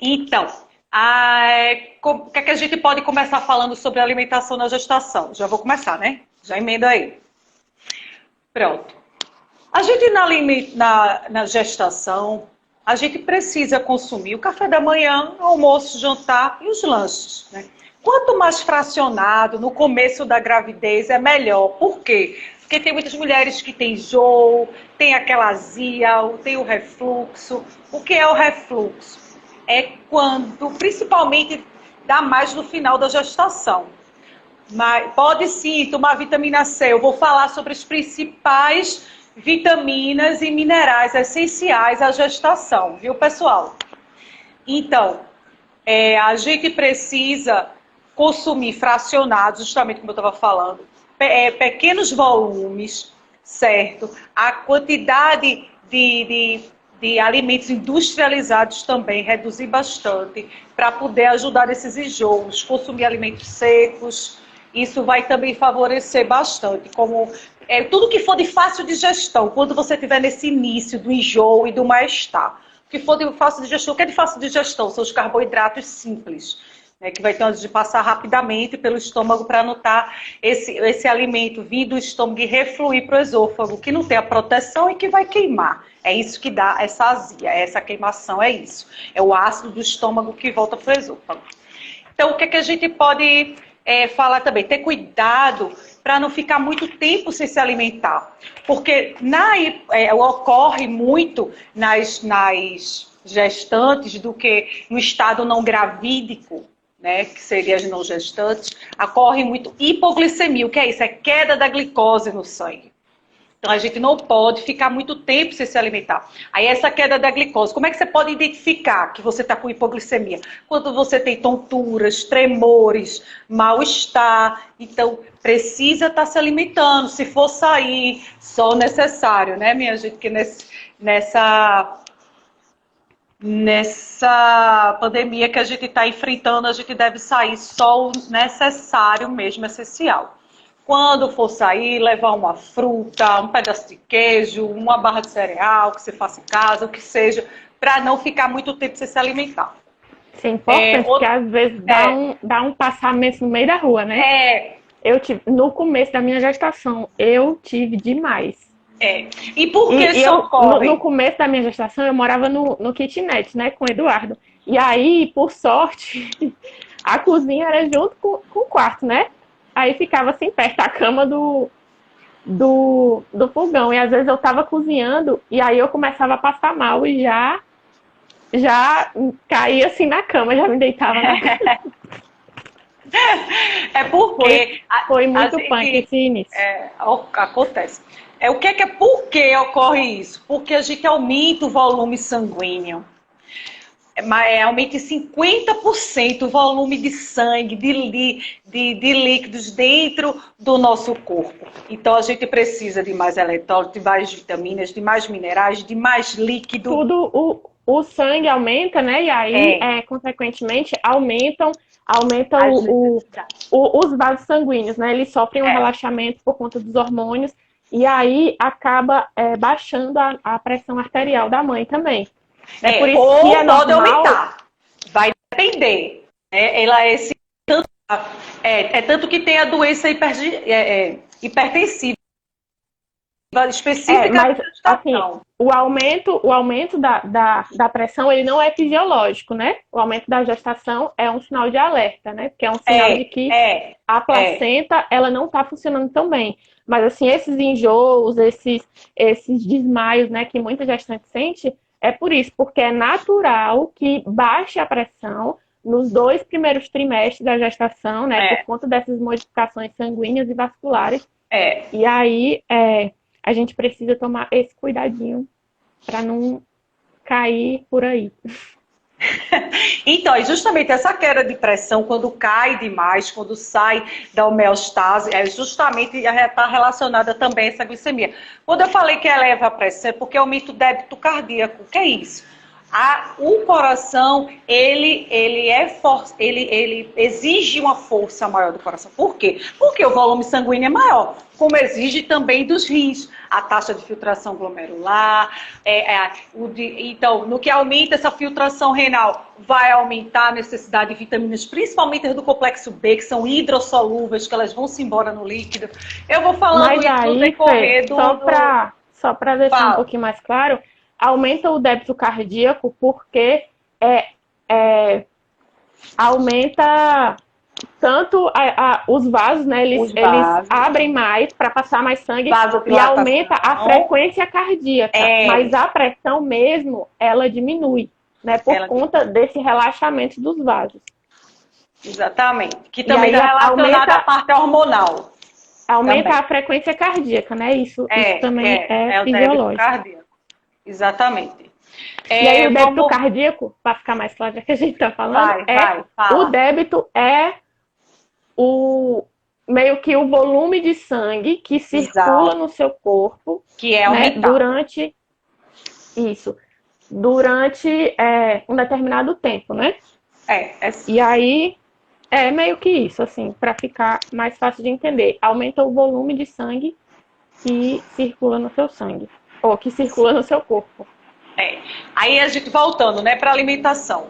Então, o que é que a gente pode começar falando sobre alimentação na gestação? Já vou começar, né? Já emenda aí. Pronto. A gente na gestação, a gente precisa consumir o café da manhã, almoço, jantar e os lanches, né? Quanto mais fracionado no começo da gravidez é melhor. Por quê? Porque tem muitas mulheres que têm enjoo, tem aquela azia, tem o refluxo. O que é o refluxo? É quando, principalmente, dá mais no final da gestação. Mas pode sim tomar vitamina C. Eu vou falar sobre as principais vitaminas e minerais essenciais à gestação, viu, pessoal? Então, a gente precisa consumir fracionados, justamente como eu estava falando, pequenos volumes, certo? A quantidade de alimentos industrializados também reduzir bastante, para poder ajudar nesses enjoos, consumir alimentos secos. Isso vai também favorecer bastante, como tudo que for de fácil digestão, quando você estiver nesse início do enjoo e do mal-estar. O que for de fácil digestão, o que é de fácil digestão? São os carboidratos simples, né, que vai ter de passar rapidamente pelo estômago para anotar esse alimento vir do estômago e refluir para o esôfago, que não tem a proteção e que vai queimar. É isso que dá essa azia, essa queimação, é isso. É o ácido do estômago que volta para o esôfago. Então, o que é que a gente pode falar também? Ter cuidado para não ficar muito tempo sem se alimentar. Porque ocorre muito nas gestantes do que no estado não gravídico, né, que seria as não gestantes, ocorre muito hipoglicemia. O que é isso? É queda da glicose no sangue. Então, a gente não pode ficar muito tempo sem se alimentar. Aí, essa queda da glicose, como é que você pode identificar que você está com hipoglicemia? Quando você tem tonturas, tremores, mal-estar. Então, precisa estar se alimentando. Se for sair, só o necessário, né, minha gente? Que nessa pandemia que a gente está enfrentando, a gente deve sair só o necessário mesmo, essencial. Quando for sair, levar uma fruta, um pedaço de queijo, uma barra de cereal que você faça em casa, o que seja, para não ficar muito tempo sem se alimentar. Isso é importante, porque às vezes dá um passamento no meio da rua, né? No começo da minha gestação, eu tive demais. E por que isso ocorre? No começo da minha gestação, eu morava no kitnet, né, com o Eduardo. E aí, por sorte, a cozinha era junto com o quarto, né? Aí ficava assim perto da cama do fogão. E às vezes eu tava cozinhando e aí eu começava a passar mal e já caía assim na cama, já me deitava na cama. É porque foi muito punk esse início. Acontece. Por que ocorre isso? Porque a gente aumenta o volume sanguíneo. Aumenta em 50% o volume de sangue, de líquidos dentro do nosso corpo. Então, a gente precisa de mais eletrólito, de mais vitaminas, de mais minerais, de mais líquido. Tudo, o sangue aumenta, né? E aí, consequentemente, aumentam os vasos sanguíneos, né? Eles sofrem um relaxamento por conta dos hormônios. E aí, acaba baixando a pressão arterial da mãe também. Por isso que é pode aumentar. Vai depender. Tanto que tem a doença hipertensiva específica mas, da gestação. Assim, o aumento da pressão, ele não é fisiológico, né? O aumento da gestação é um sinal de alerta, né? Porque é um sinal de que a placenta, ela não está funcionando tão bem. Mas, assim, esses enjoos, esses desmaios, né, que muita gestante sente, é por isso, porque é natural que baixe a pressão nos 2 primeiros trimestres da gestação, né? Por conta dessas modificações sanguíneas e vasculares. E aí, a gente precisa tomar esse cuidadinho para não cair por aí. Então, justamente essa queda de pressão, quando cai demais, quando sai da homeostase, justamente está relacionada também a essa glicemia. Quando eu falei que eleva a pressão, é porque aumenta o débito cardíaco. O que é isso? O coração, ele exige uma força maior do coração. Por quê? Porque o volume sanguíneo é maior, como exige também dos rins, a taxa de filtração glomerular. Então, no que aumenta essa filtração renal, vai aumentar a necessidade de vitaminas, principalmente as do complexo B, que são hidrossolúveis, que elas vão se embora no líquido. Eu vou falando isso no decorrer do... Só para deixar um pouquinho mais claro, aumenta o débito cardíaco porque aumenta tanto os vasos, né? Eles abrem mais para passar mais sangue e aumenta a frequência cardíaca. Mas a pressão mesmo, ela diminui, né? Por conta desse relaxamento dos vasos. Exatamente. Que também está relacionado à parte hormonal. Aumenta também a frequência cardíaca, né? Isso também é fisiológico. Cardíaco. Exatamente. E aí o débito cardíaco, para ficar mais claro, já que a gente está falando, o débito é meio que o volume de sangue que circula no seu corpo, que é aumentado, durante um determinado tempo, né? E aí é meio que isso, assim, para ficar mais fácil de entender. Aumenta o volume de sangue que circula no seu sangue, ou que circula no seu corpo. Aí a gente voltando, né, para alimentação.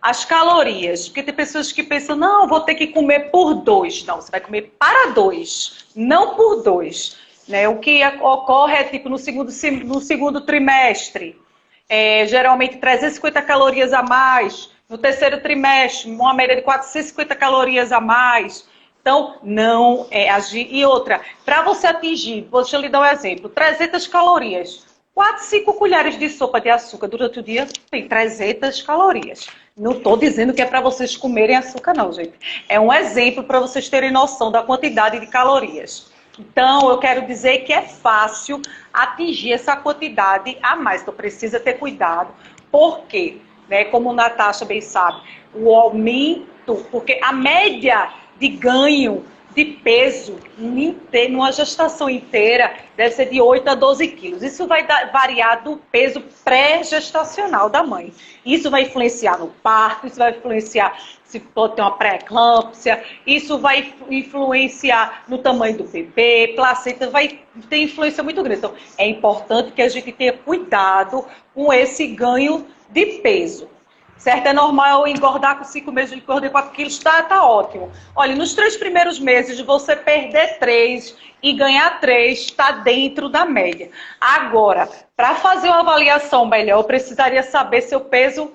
As calorias, porque tem pessoas que pensam, não, vou ter que comer por 2. Não, você vai comer para 2, não por 2. Né? O que ocorre é tipo no segundo trimestre, geralmente 350 calorias a mais. No terceiro trimestre, uma média de 450 calorias a mais. Então, não agir. E outra, para você atingir, deixa eu lhe dar um exemplo, 300 calorias. 4, 5 colheres de sopa de açúcar durante o dia tem 300 calorias. Não estou dizendo que é para vocês comerem açúcar, não, gente. É um exemplo para vocês terem noção da quantidade de calorias. Então, eu quero dizer que é fácil atingir essa quantidade a mais. Então, precisa ter cuidado. Por quê? Né, como Natasha bem sabe, o aumento, porque a média de ganho de peso numa gestação inteira deve ser de 8 a 12 quilos. Isso vai variar do peso pré-gestacional da mãe. Isso vai influenciar no parto, isso vai influenciar se pode ter uma pré-eclâmpsia, isso vai influenciar no tamanho do bebê, placenta, vai ter influência muito grande. Então, é importante que a gente tenha cuidado com esse ganho de peso. Certo? É normal eu engordar com 5 meses, engordei 4 quilos, tá ótimo. Olha, nos 3 primeiros meses, você perder 3 e ganhar 3, está dentro da média. Agora, para fazer uma avaliação melhor, eu precisaria saber seu peso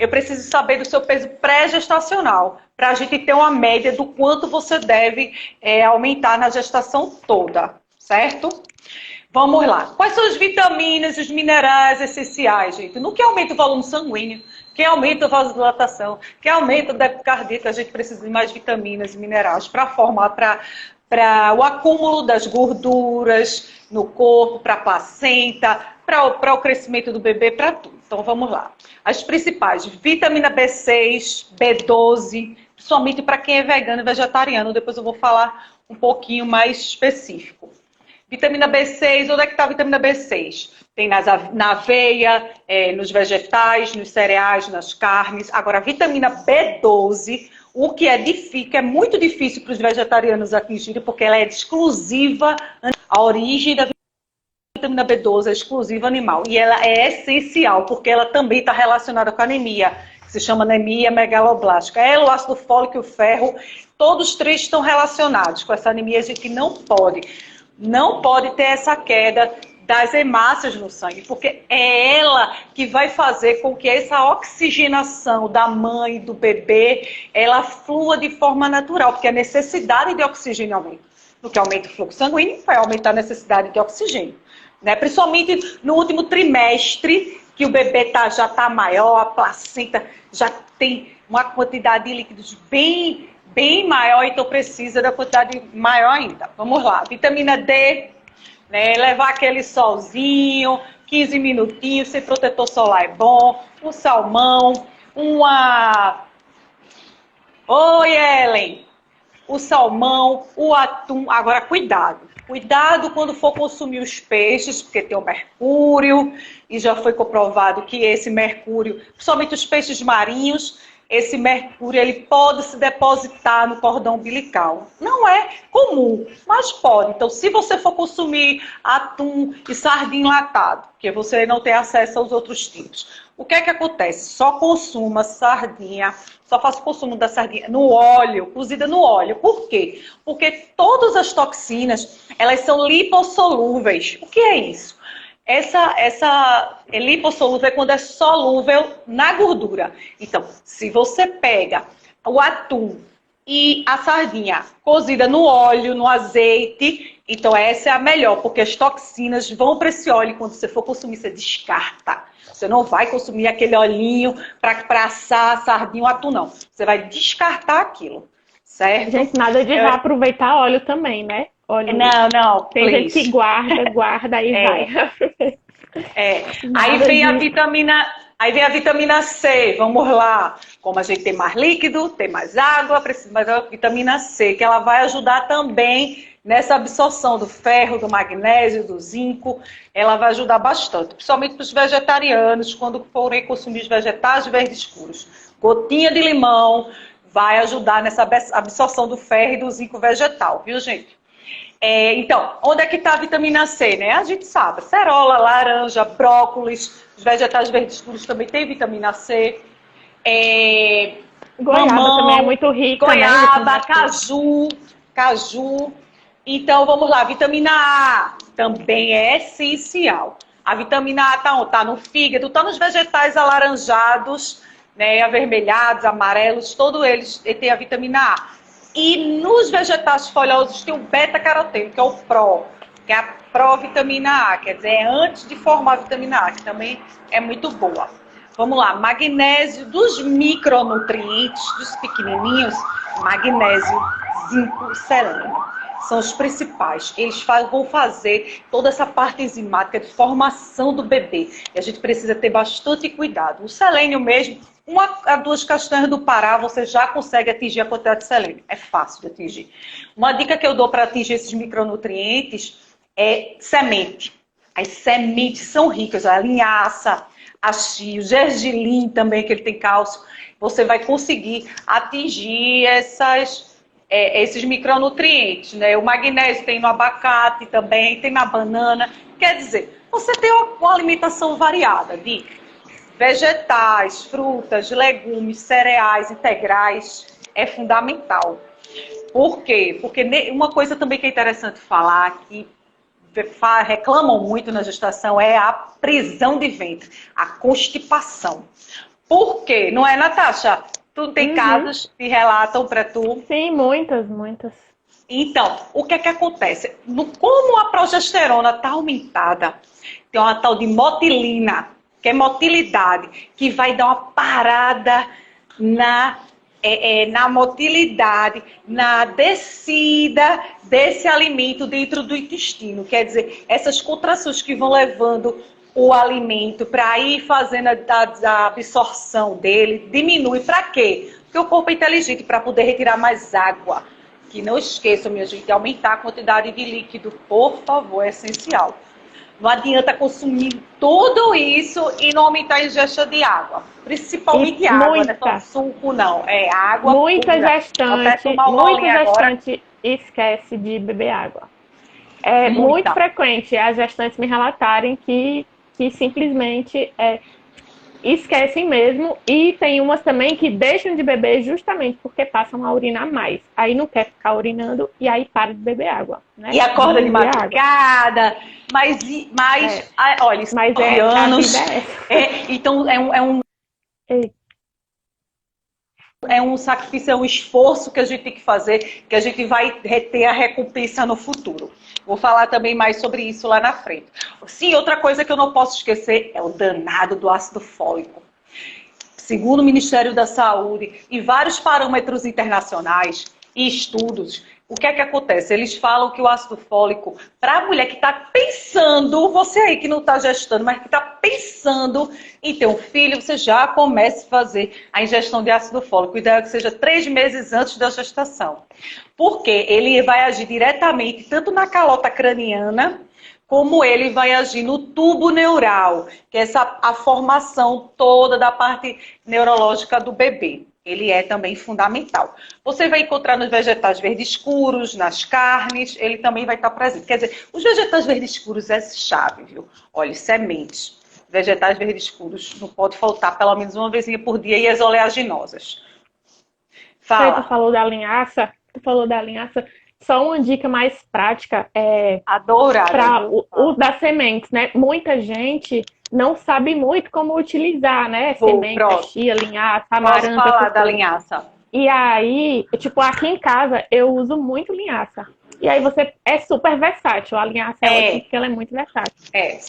eu preciso saber do seu peso pré-gestacional, para a gente ter uma média do quanto você deve aumentar na gestação toda, certo? Vamos lá. Quais são as vitaminas, os minerais essenciais, gente? No que aumenta o volume sanguíneo, que aumenta a vasodilatação, que aumenta o débito cardíaco, a gente precisa de mais vitaminas e minerais para formar, para o acúmulo das gorduras no corpo, para a placenta, para o crescimento do bebê, para tudo. Então, vamos lá. As principais, vitamina B6, B12, principalmente para quem é vegano e vegetariano. Depois eu vou falar um pouquinho mais específico. Vitamina B6, onde é que está a vitamina B6? Tem na aveia, nos vegetais, nos cereais, nas carnes. Agora, a vitamina B12, o que é muito difícil para os vegetarianos atingirem, porque ela é exclusiva, a origem da vitamina B12 é exclusiva animal. E ela é essencial, porque ela também está relacionada com a anemia, que se chama anemia megaloblástica. O ácido fólico e o ferro, todos os 3 estão relacionados com essa anemia. A gente não pode ter essa queda das hemácias no sangue, porque é ela que vai fazer com que essa oxigenação da mãe, do bebê, ela flua de forma natural, porque a necessidade de oxigênio aumenta. No que aumenta o fluxo sanguíneo, vai aumentar a necessidade de oxigênio. Né? Principalmente no último trimestre, que o bebê já está maior, a placenta já tem uma quantidade de líquidos bem maior, então precisa da quantidade maior ainda. Vamos lá, vitamina D, né? Levar aquele solzinho, 15 minutinhos, sem protetor solar é bom. Um salmão, Oi, Ellen! o salmão, o atum. Agora, cuidado. Cuidado quando for consumir os peixes, porque tem o mercúrio, e já foi comprovado que esse mercúrio, principalmente os peixes marinhos, esse mercúrio ele pode se depositar no cordão umbilical. Não é comum, mas pode. Então, se você for consumir atum e sardinha enlatado, porque você não tem acesso aos outros tipos, o que é que acontece? Só consuma sardinha, só faça o consumo da sardinha no óleo, cozida no óleo. Por quê? Porque todas as toxinas, elas são lipossolúveis. O que é isso? Essa lipossolúvel é quando é solúvel na gordura. Então, se você pega o atum e a sardinha cozida no óleo, no azeite, então essa é a melhor, porque as toxinas vão para esse óleo e quando você for consumir, você descarta. Você não vai consumir aquele olhinho para assar a sardinha ou atum, não. Você vai descartar aquilo, certo? Gente, nada de aproveitar óleo também, né? Óleo. Não, tem gente que guarda e vai. Aí vem a vitamina C, vamos lá. Como a gente tem mais líquido, tem mais água, precisa mais da vitamina C, que ela vai ajudar também nessa absorção do ferro, do magnésio, do zinco. Ela vai ajudar bastante, principalmente para os vegetarianos, quando forem consumir os vegetais verdes escuros. Gotinha de limão vai ajudar nessa absorção do ferro e do zinco vegetal, viu, gente? Então, onde é que está a vitamina C, né? A gente sabe, cerola, laranja, brócolis, os vegetais verdes escuros também tem vitamina C. Goiaba mamão, também é muito rica, goiaba, né? caju. Então, vamos lá, vitamina A também é essencial. A vitamina A tá no fígado, tá nos vegetais alaranjados, né, avermelhados, amarelos, todos eles têm a vitamina A. E nos vegetais folhosos tem o beta-caroteno, que é o pró, que é a provitamina A, quer dizer, é antes de formar a vitamina A, que também é muito boa. Vamos lá, magnésio dos micronutrientes, dos pequenininhos, magnésio, zinco e selênio. São os principais. Eles vão fazer toda essa parte enzimática de formação do bebê. E a gente precisa ter bastante cuidado. O selênio mesmo, 1 a 2 castanhas do Pará, você já consegue atingir a quantidade de selênio. É fácil de atingir. Uma dica que eu dou para atingir esses micronutrientes é semente. As sementes são ricas, a linhaça, a chia, o gergelim também, que ele tem cálcio. Você vai conseguir atingir esses micronutrientes, né? O magnésio tem no abacate também, tem na banana. Quer dizer, você tem uma alimentação variada de vegetais, frutas, legumes, cereais integrais, é fundamental. Por quê? Porque uma coisa também que é interessante falar, que reclamam muito na gestação, é a prisão de ventre, a constipação. Por quê? Não é, Natasha? Tu tem casos que relatam para tu? Sim, muitas. Então, o que é que acontece? Como a progesterona está aumentada, tem uma tal de motilina, que é motilidade, que vai dar uma parada na motilidade, na descida desse alimento dentro do intestino. Quer dizer, essas contrações que vão levando o alimento para ir fazendo a absorção dele, diminui. Para quê? Porque o corpo é inteligente para poder retirar mais água. Que não esqueçam, minha gente, aumentar a quantidade de líquido, por favor, é essencial. Não adianta consumir tudo isso e não aumentar a ingesta de água. Principalmente água, não é só suco, não. É água muita gestante esquece de beber água. É muito frequente as gestantes me relatarem que simplesmente esquecem mesmo. E tem umas também que deixam de beber justamente porque passam a urinar mais. Aí não quer ficar urinando e aí para de beber água. Né? E acorda de madrugada. Olha, anos. Então é um sacrifício, é um esforço que a gente tem que fazer, que a gente vai ter a recompensa no futuro. Vou falar também mais sobre isso lá na frente. Sim, outra coisa que eu não posso esquecer é o danado do ácido fólico. Segundo o Ministério da Saúde e vários parâmetros internacionais e estudos, O que é que acontece? Eles falam que o ácido fólico, para a mulher que está pensando, você aí que não está gestando, mas que está pensando em ter um filho, você já comece a fazer a ingestão de ácido fólico. O ideal é que seja 3 meses antes da gestação. Porque ele vai agir diretamente tanto na calota craniana, como ele vai agir no tubo neural, que é a formação toda da parte neurológica do bebê. Ele é também fundamental. Você vai encontrar nos vegetais verdes escuros, nas carnes, ele também vai estar presente. Quer dizer, os vegetais verdes escuros é chave, viu? Olha, sementes. Vegetais verdes escuros não pode faltar pelo menos uma vezinha por dia e as oleaginosas. Fala. Tu falou da linhaça. Só uma dica mais prática para o das sementes, né? Muita gente não sabe muito como utilizar, né? Semente, chia, linhaça, amaranta. Posso falar da linhaça? E aí, tipo, aqui em casa eu uso muito linhaça. E aí é super versátil. A linhaça é ótima porque ela é muito versátil.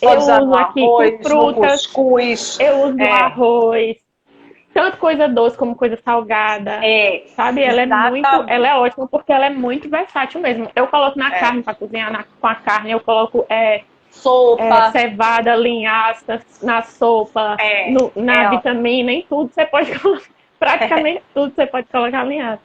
Eu uso aqui com frutas, cuscuz. Eu uso no arroz. Tanto coisa doce como coisa salgada. Sabe? Ela é ótima porque ela é muito versátil mesmo. Eu coloco na carne para cozinhar com a carne, eu coloco sopa, cevada, linhaça na sopa, na vitamina, em tudo você pode colocar. Praticamente tudo você pode colocar linhaça.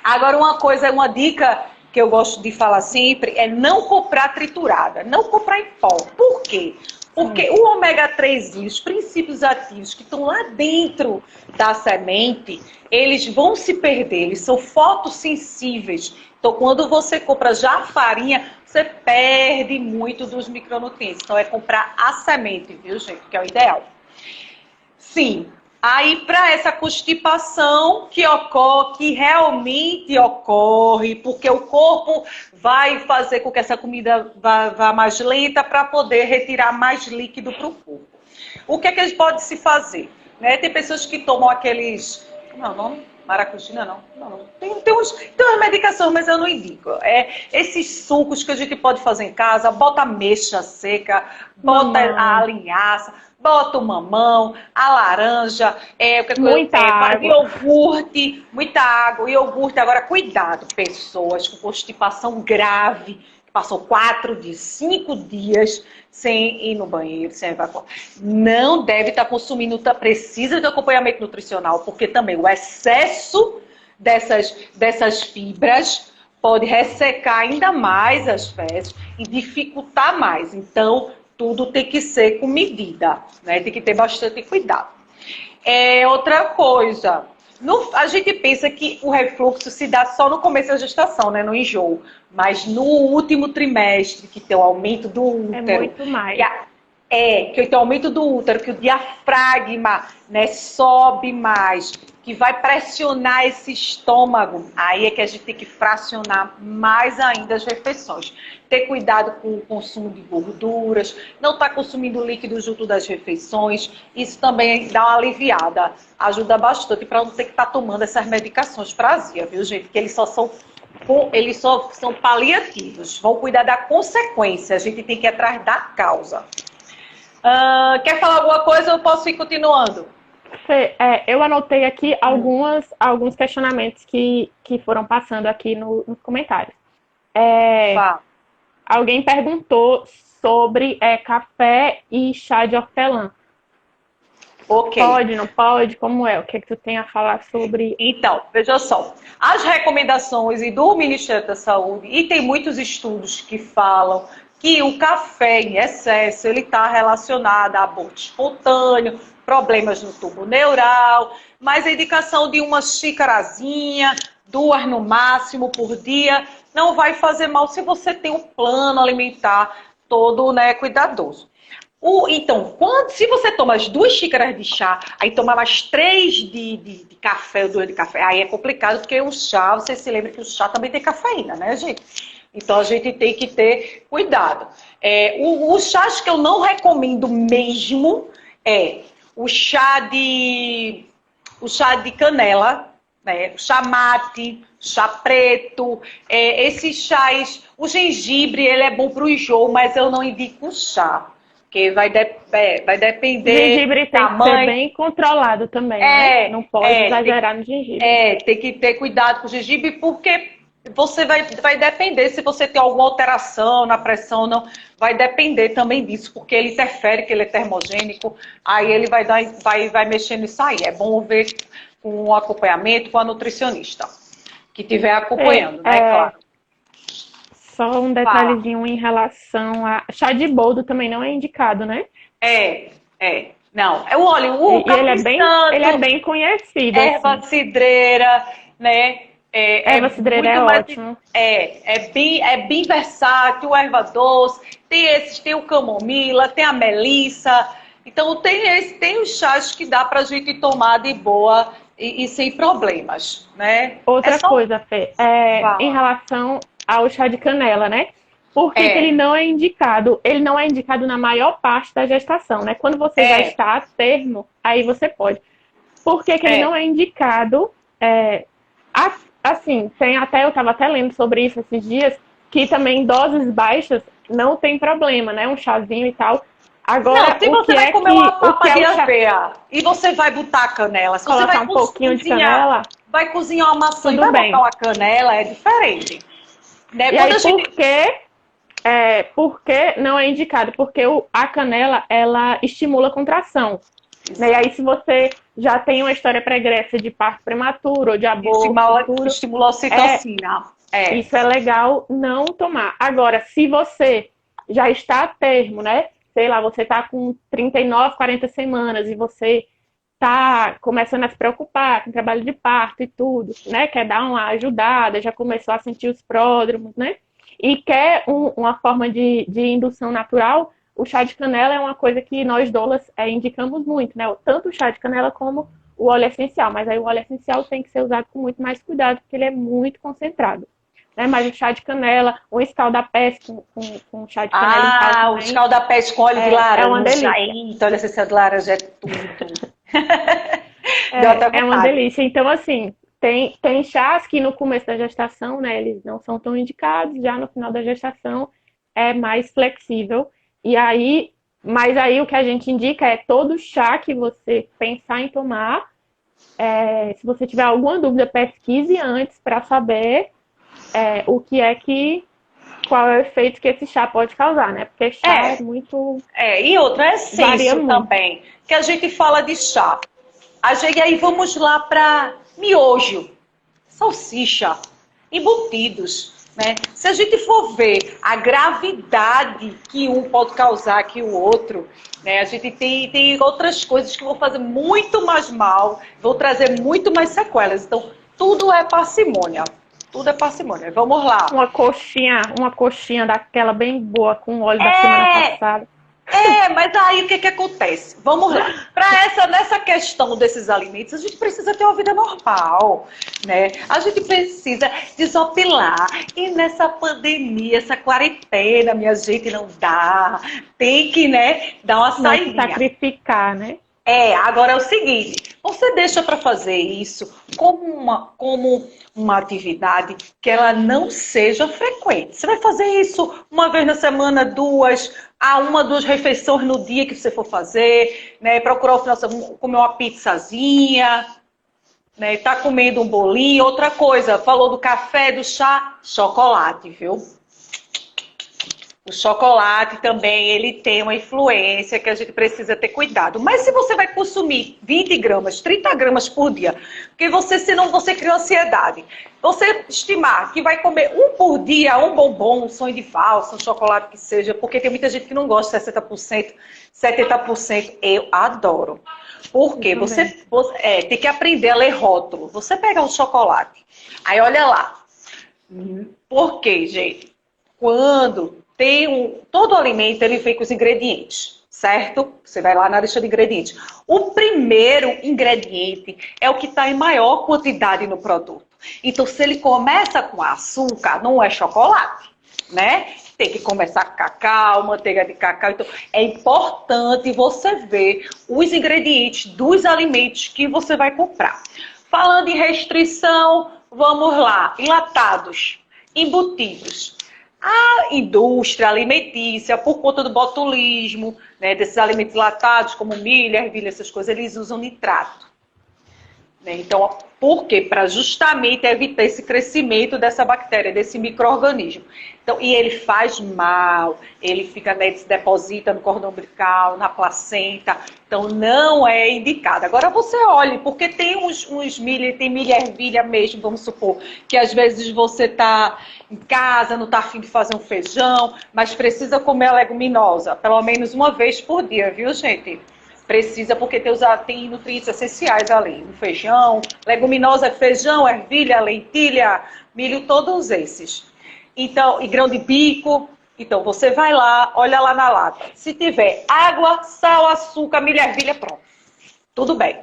Agora uma dica que eu gosto de falar sempre é não comprar triturada, não comprar em pó. Por quê? Porque o ômega 3, os princípios ativos que estão lá dentro da semente, eles vão se perder, eles são fotossensíveis. Então, quando você compra já a farinha, você perde muito dos micronutrientes. Então, é comprar a semente, viu, gente? Que é o ideal. Sim. Aí, para essa constipação que realmente ocorre, porque o corpo vai fazer com que essa comida vá mais lenta para poder retirar mais líquido para o corpo. O que é que eles podem se fazer? Né? Tem pessoas que tomam aqueles... Como é o nome? Maracujina, não. Tem umas medicações, mas eu não indico. Esses sucos que a gente pode fazer em casa, bota ameixa seca, bota a linhaça, bota o mamão, a laranja, muita água. Iogurte, muita água, iogurte. Agora, cuidado, pessoas com constipação grave, que passou 4 dias, 5 dias sem ir no banheiro, sem evacuar. Não deve estar consumindo, precisa de acompanhamento nutricional, porque também o excesso dessas fibras pode ressecar ainda mais as fezes e dificultar mais. Então, tudo tem que ser com medida, né? Tem que ter bastante cuidado. Outra coisa, a gente pensa que o refluxo se dá só no começo da gestação, né? No enjoo. Mas no último trimestre, que tem o aumento do útero. É muito mais. Que tem o aumento do útero, que o diafragma, né, sobe mais, que vai pressionar esse estômago. Aí é que a gente tem que fracionar mais ainda as refeições. Ter cuidado com o consumo de gorduras, não estar consumindo líquido junto das refeições. Isso também dá uma aliviada, ajuda bastante para não ter que estar tomando essas medicações para azia, viu, gente? Porque eles só são paliativos, vão cuidar da consequência, a gente tem que ir atrás da causa. Quer falar alguma coisa ou eu posso ir continuando? Eu anotei aqui alguns questionamentos que foram passando aqui nos comentários. Alguém perguntou sobre café e chá de hortelã. Ok. Pode, não pode? Como é? O que é que tu tem a falar sobre? Então, veja só. As recomendações do Ministério da Saúde, e tem muitos estudos que falam que o café em excesso, ele está relacionado a aborto espontâneo, problemas no tubo neural, mas a indicação de uma xicarazinha, 2 no máximo por dia, não vai fazer mal se você tem um plano alimentar todo, né, cuidadoso. Então, se você toma as 2 xícaras de chá, aí toma mais 3 de café, ou 2 de café, aí é complicado, porque o chá, você se lembra que o chá também tem cafeína, né, gente? Então, a gente tem que ter cuidado. Os chás que eu não recomendo mesmo o chá de canela, né? O chá mate, chá preto, esses chás. O gengibre, ele é bom para o enjoo, mas eu não indico o chá. Porque vai depender. O gengibre tem que ser bem controlado também, né? Não pode exagerar no gengibre. Tem que ter cuidado com o gengibre, porque Você vai depender se você tem alguma alteração na pressão ou não. Vai depender também disso, porque ele interfere, que ele é termogênico. Aí ele vai mexer nisso aí. É bom ver com o acompanhamento com a nutricionista que estiver acompanhando, né? Claro. Só um detalhezinho em relação a chá de boldo também não é indicado, né? Não, é o óleo, o ele é bem conhecido. Erva assim. cidreira, né? Erva cidreira é ótimo. É bem versátil, erva doce, tem o camomila, tem a melissa. Então tem os chás que dá pra gente tomar de boa e sem problemas, né? Outra coisa, Fê, em relação ao chá de canela, né? Por que ele não é indicado? Ele não é indicado na maior parte da gestação, né? Quando você já está a termo, aí você pode. Por que ele não é indicado? Assim, eu estava até lendo sobre isso esses dias, que também doses baixas não tem problema, né? Um chazinho e tal. Agora, não, se você vai comer uma papa de aveia e você vai botar a canela, se você vai um pouquinho de canela, vai cozinhar uma maçã e vai botar uma canela, é diferente. Né? E aí, por que não é indicado? Porque a canela, ela estimula a contração. Né? E aí, se você já tem uma história pregressa de parto prematuro ou de aborto... Estimula a ocitocina. Isso é legal não tomar. Agora, se você já está a termo, né? Sei lá, você está com 39, 40 semanas e você está começando a se preocupar com o trabalho de parto e tudo, né? Quer dar uma ajudada, já começou a sentir os pródromos, né? E quer uma forma de indução natural, o chá de canela é uma coisa que nós doulas indicamos muito, né? Tanto o chá de canela como o óleo essencial. Mas aí o óleo essencial tem que ser usado com muito mais cuidado, porque ele é muito concentrado. Né? Mas o chá de canela, o escaldapés com chá de canela em casa o escaldapés com óleo de laranja. É uma delícia. Eita, olha essa de laranja é tudo. É uma delícia. Então, assim, tem chás que no começo da gestação, né, eles não são tão indicados, já no final da gestação é mais flexível. Mas aí o que a gente indica é todo chá que você pensar em tomar. Se você tiver alguma dúvida, pesquise antes para saber qual é o efeito que esse chá pode causar, né? Porque chá é muito... e outra essência também, que a gente fala de chá. E aí vamos lá para miojo, salsicha, embutidos, né? Se a gente for ver a gravidade que um pode causar que o outro, né? A gente tem outras coisas que vão fazer muito mais mal, vão trazer muito mais sequelas. Então, tudo é parcimônia. Tudo é parcimônia. Vamos lá. Uma coxinha daquela bem boa com óleo da semana passada. Mas aí o que acontece? Vamos lá. Nessa questão desses alimentos, a gente precisa ter uma vida normal, né? A gente precisa desopilar. E nessa pandemia, essa quarentena, minha gente, não dá. Tem que, né, dar uma saída. Sacrificar, né? Agora é o seguinte, você deixa para fazer isso como uma atividade que ela não seja frequente. Você vai fazer isso uma vez na semana, duas refeições no dia que você for fazer, né? Procurar o final de semana comer uma pizzazinha, né? Tá comendo um bolinho. Outra coisa, falou do café, do chá, chocolate, viu? O chocolate também, ele tem uma influência que a gente precisa ter cuidado. Mas se você vai consumir 20 gramas, 30 gramas por dia, porque senão você cria ansiedade. Você estimar que vai comer um por dia, um bombom, um sonho de valsa, um chocolate que seja, porque tem muita gente que não gosta de 60%, 70%. Eu adoro. Porque você tem que aprender a ler rótulo. Você pega um chocolate, aí olha lá. Por quê, gente? Todo alimento ele vem com os ingredientes, certo? Você vai lá na lista de ingredientes. O primeiro ingrediente é o que está em maior quantidade no produto. Então, se ele começa com açúcar, não é chocolate, né? Tem que começar com cacau, manteiga de cacau. Então, é importante você ver os ingredientes dos alimentos que você vai comprar. Falando em restrição, vamos lá. Enlatados, embutidos. A indústria alimentícia, por conta do botulismo, né, desses alimentos latados, como milho, ervilha, essas coisas, eles usam nitrato. né? Então, por quê? Para justamente evitar esse crescimento dessa bactéria, desse micro-organismo. Então, e ele faz mal, ele fica, né, se deposita no cordão umbilical, na placenta, então não é indicado. Agora você olhe, porque tem uns milho, tem milho ervilha mesmo, vamos supor, que às vezes você está em casa, não está afim de fazer um feijão, mas precisa comer a leguminosa, pelo menos uma vez por dia, viu, gente? Precisa, porque tem nutrientes essenciais ali, no feijão, leguminosa é feijão, ervilha, lentilha, milho, todos esses. Então, e grão de bico. Então, você vai lá, olha lá na lata. Se tiver água, sal, açúcar, milho, ervilha, pronto. Tudo bem.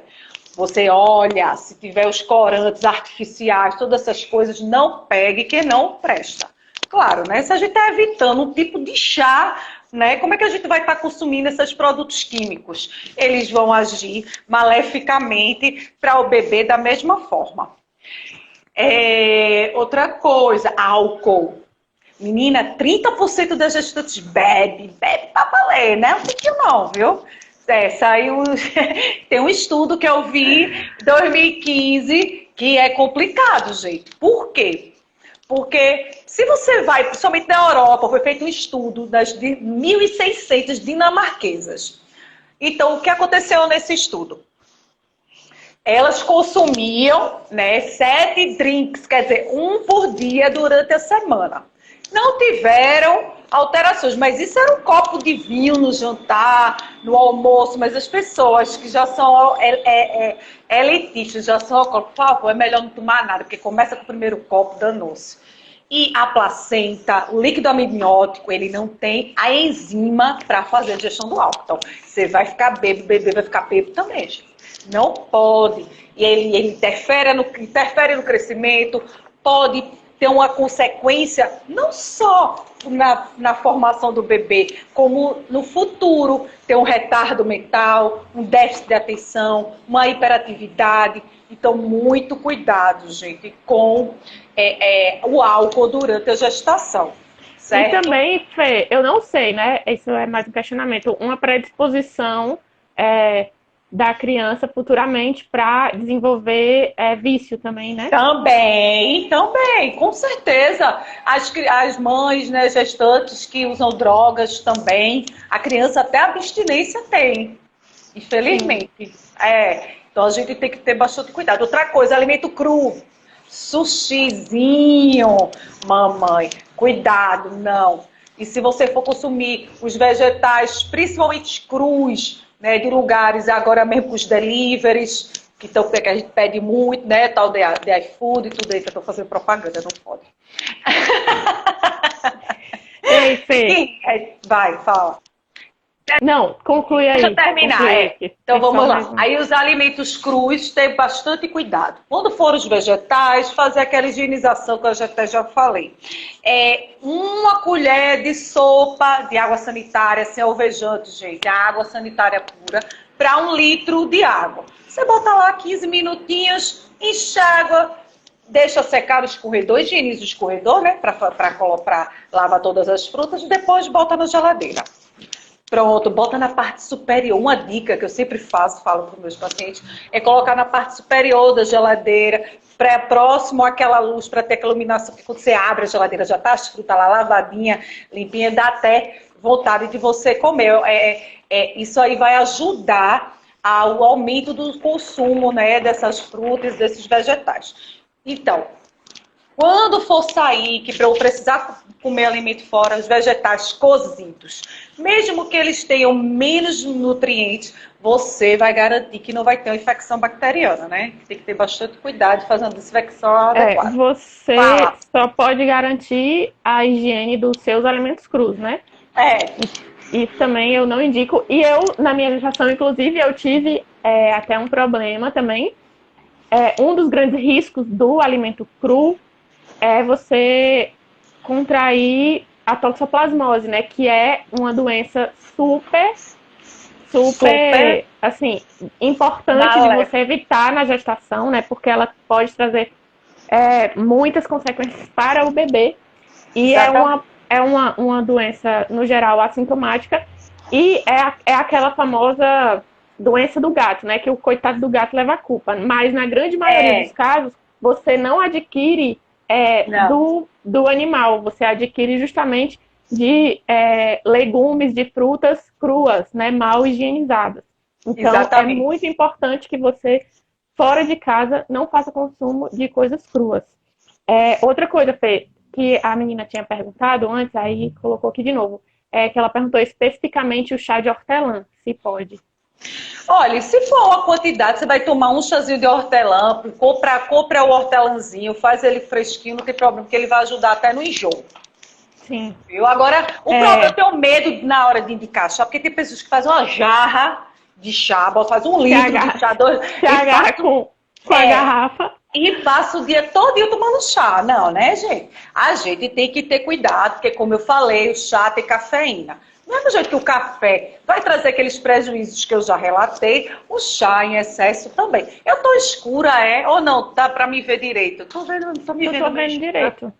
Você olha, se tiver os corantes artificiais, todas essas coisas, não pegue, que não presta. Claro, né? Se a gente está evitando um tipo de chá, né? Como é que a gente vai estar consumindo esses produtos químicos? Eles vão agir maleficamente para o bebê da mesma forma. Outra coisa, álcool. Menina, 30% das gestantes bebe pra valer, né? Não tem não, viu? Saiu. Tem um estudo que eu vi em 2015 que é complicado, gente. Por quê? Porque se você vai, principalmente na Europa, foi feito um estudo das 1.600 dinamarquesas. Então, o que aconteceu nesse estudo? Elas consumiam, né, 7 drinks, quer dizer, um por dia durante a semana. Não tiveram alterações, mas isso era um copo de vinho no jantar, no almoço, mas as pessoas que já são elitistas, já são alcoólicos, por favor, é melhor não tomar nada, porque começa com o primeiro copo, danou-se. E a placenta, o líquido amniótico, ele não tem a enzima para fazer a digestão do álcool. Então, você vai ficar bêbado, o bebê vai ficar bêbado também, gente. Não pode. E ele interfere no crescimento, pode ter uma consequência não só na formação do bebê, como no futuro, ter um retardo mental, um déficit de atenção, uma hiperatividade. Então, muito cuidado, gente, com o álcool durante a gestação. Certo? E também, Fê, eu não sei, né? Isso é mais um questionamento. Uma predisposição da criança futuramente para desenvolver vício também, né? Também, com certeza. As mães, né, gestantes que usam drogas também, a criança até abstinência tem, infelizmente. Então a gente tem que ter bastante cuidado. Outra coisa, alimento cru, sushizinho, mamãe, cuidado, não. E se você for consumir os vegetais, principalmente crus, né, de lugares agora mesmo com os deliveries, que a gente pede muito, né, tal de iFood e tudo aí, que eu tô fazendo propaganda, não pode. Ei, Fê. Vai, fala. Não, conclui aí. Deixa eu terminar. Então vamos lá. Aí os alimentos crus, tem bastante cuidado. Quando for os vegetais, fazer aquela higienização que eu até já falei. Uma colher de sopa de água sanitária, sem alvejante, gente. A água sanitária pura, para 1 litro de água. Você bota lá 15 minutinhos, enxágua, deixa secar o escorredor, higieniza o escorredor, né? Para lavar todas as frutas, depois bota na geladeira. Pronto, bota na parte superior. Uma dica que eu sempre falo para os meus pacientes, é colocar na parte superior da geladeira, próximo àquela luz, para ter aquela iluminação, porque quando você abre a geladeira, já está as frutas lá lavadinha, limpinha, dá até vontade de você comer. Isso aí vai ajudar ao aumento do consumo, né, dessas frutas, desses vegetais. Então, quando for sair, que eu precisar comer alimento fora, os vegetais cozidos, mesmo que eles tenham menos nutrientes, você vai garantir que não vai ter uma infecção bacteriana, né? Tem que ter bastante cuidado fazendo a desinfecção adequada. Você só pode garantir a higiene dos seus alimentos crus, né? Isso também eu não indico. E eu, na minha gestação, inclusive, eu tive até um problema também. Um dos grandes riscos do alimento cru é você contrair a toxoplasmose, né? Que é uma doença super assim, importante de você evitar na gestação, né? Porque ela pode trazer muitas consequências para o bebê. E é uma doença, no geral, assintomática. E é aquela famosa doença do gato, né? Que o coitado do gato leva a culpa. Mas na grande maioria dos casos, você não adquire do animal, você adquire justamente de legumes, de frutas cruas, né? Mal higienizadas. Então, exatamente. É muito importante que você, fora de casa, não faça consumo de coisas cruas. Outra coisa, Fê, que a menina tinha perguntado antes, aí colocou aqui de novo, que ela perguntou especificamente o chá de hortelã, se pode. Olha, se for uma quantidade, você vai tomar um chazinho de hortelã, compra o hortelãzinho, faz ele fresquinho, não tem problema, porque ele vai ajudar até no enjoo. Sim. Viu? Agora, o problema, eu tenho medo na hora de indicar chá, porque tem pessoas que fazem uma jarra de chá, faz 1 litro de chá, se agarra com a garrafa. E passa o dia todo tomando chá. Não, né, gente? A gente tem que ter cuidado, porque como eu falei, o chá tem cafeína. Do mesmo jeito que o café vai trazer aqueles prejuízos que eu já relatei, o chá em excesso também. Eu tô escura, ou não? Dá pra me ver direito? Eu tô me vendo direito.